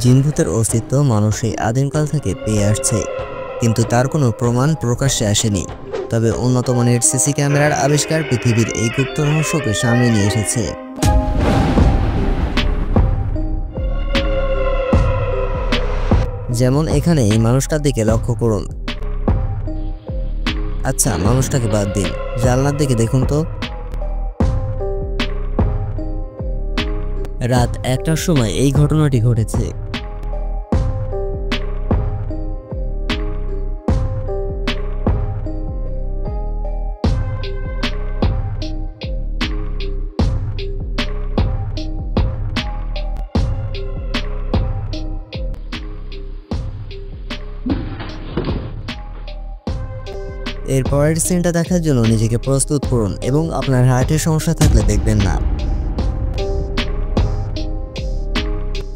জিনভূতের অস্তিত্ব মানুষ এই আদিমকাল থেকে পেয়ে আসছে, কিন্তু তার কোনো প্রমাণ প্রকাশ্যে আসেনি। তবে উন্নত মানের সিসি ক্যামেরার আবিষ্কার পৃথিবীর এই গুপ্ত রহস্যকে সামনে নিয়ে এসেছে। যেমন এখানে এই মানুষটার দিকে লক্ষ্য করুন। আচ্ছা, মানুষটাকে বাদ দিন, জানলার দিকে দেখুন তো। রাত 1টার সময় এই ঘটনাটি ঘটেছে। এর পরের সিনটা দেখার জন্য নিজেকে প্রস্তুত করুন এবং আপনার হার্টের সমস্যা থাকলে দেখবেন না।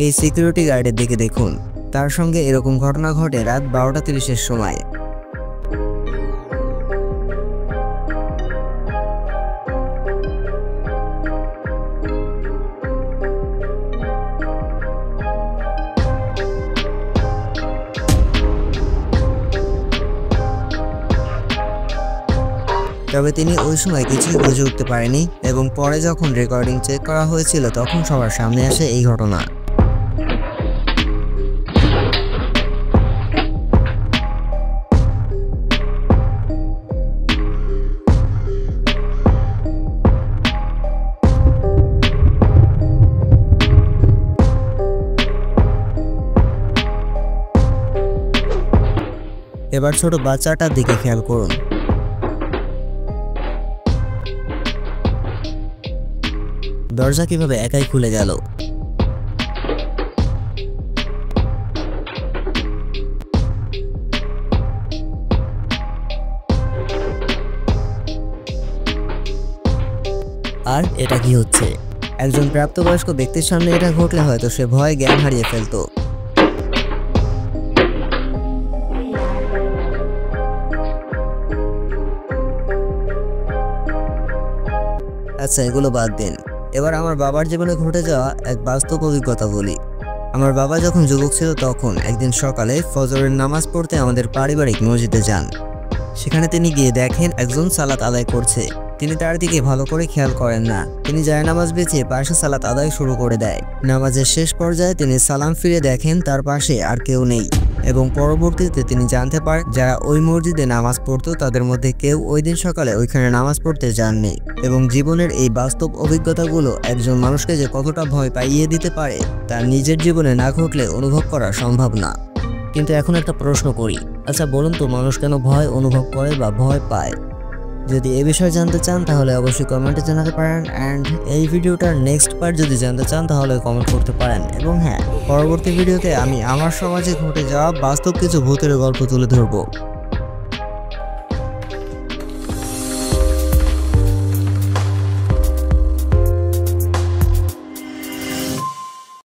এই সিকিউরিটি গার্ডের দিকে দেখুন, তার সঙ্গে এরকম ঘটনা ঘটে রাত 12:30-এর সময়। তবে তিনি ওই সময় কিছুই বুঝে উঠতে পারেনি এবং পরে যখন রেকর্ডিং চেক করা হয়েছিল তখন সবার সামনে আসে এই ঘটনা। এবার ছোট বাচ্চাটার দিকে খেয়াল করুন। দরজা কিভাবে একাই খুলে গেল। আর এটা কি হচ্ছে? একজন প্রাপ্তবয়স্ক ব্যক্তির সামনে এটা ঘটলে হয়তো সে ভয়ে জ্ঞান হারিয়ে ফেলতো। আচ্ছা, এগুলো বাদ দিন। এবার আমার বাবার জীবনে ঘটে যাওয়া এক বাস্তব অভিজ্ঞতা বলি। আমার বাবা যখন যুবক ছিল তখন একদিন সকালে ফজরের নামাজ পড়তে আমাদের পারিবারিক মসজিদে যান। সেখানে তিনি গিয়ে দেখেন একজন সালাত আদায় করছে। তিনি তার দিকে ভালো করে খেয়াল করেন না। তিনি জায়নামাজ বিছিয়ে পাশে সালাত আদায় শুরু করে দেয়। নামাজের শেষ পর্যায়ে তিনি সালাম ফিরে দেখেন তার পাশে আর কেউ নেই এবং পরবর্তীতে তিনি জানতে পারেন যারা ওই মসজিদে নামাজ পড়তো তাদের মধ্যে কেউ ওই দিন সকালে ওইখানে নামাজ পড়তে যাননি। এবং জীবনের এই বাস্তব অভিজ্ঞতাগুলো একজন মানুষকে যে কতটা ভয় পাইয়ে দিতে পারে তার নিজের জীবনে না ঘটলে অনুভব করা সম্ভব না। কিন্তু এখন একটা প্রশ্ন করি, আচ্ছা বলুন তো, মানুষ কেন ভয় অনুভব করে বা ভয় পায়? যদি এই বিষয়ে জানতে চান তাহলে অবশ্যই কমেন্টে জানাতে পারেন। অ্যান্ড এই ভিডিওটার নেক্সট পার্ট যদি জানতে চান তাহলে কমেন্ট করতে পারেন। এবং হ্যাঁ, পরবর্তী ভিডিওতে আমি আমার সমাজে ঘটে যাওয়া বাস্তব কিছু ভূতের গল্প তুলে ধরবো।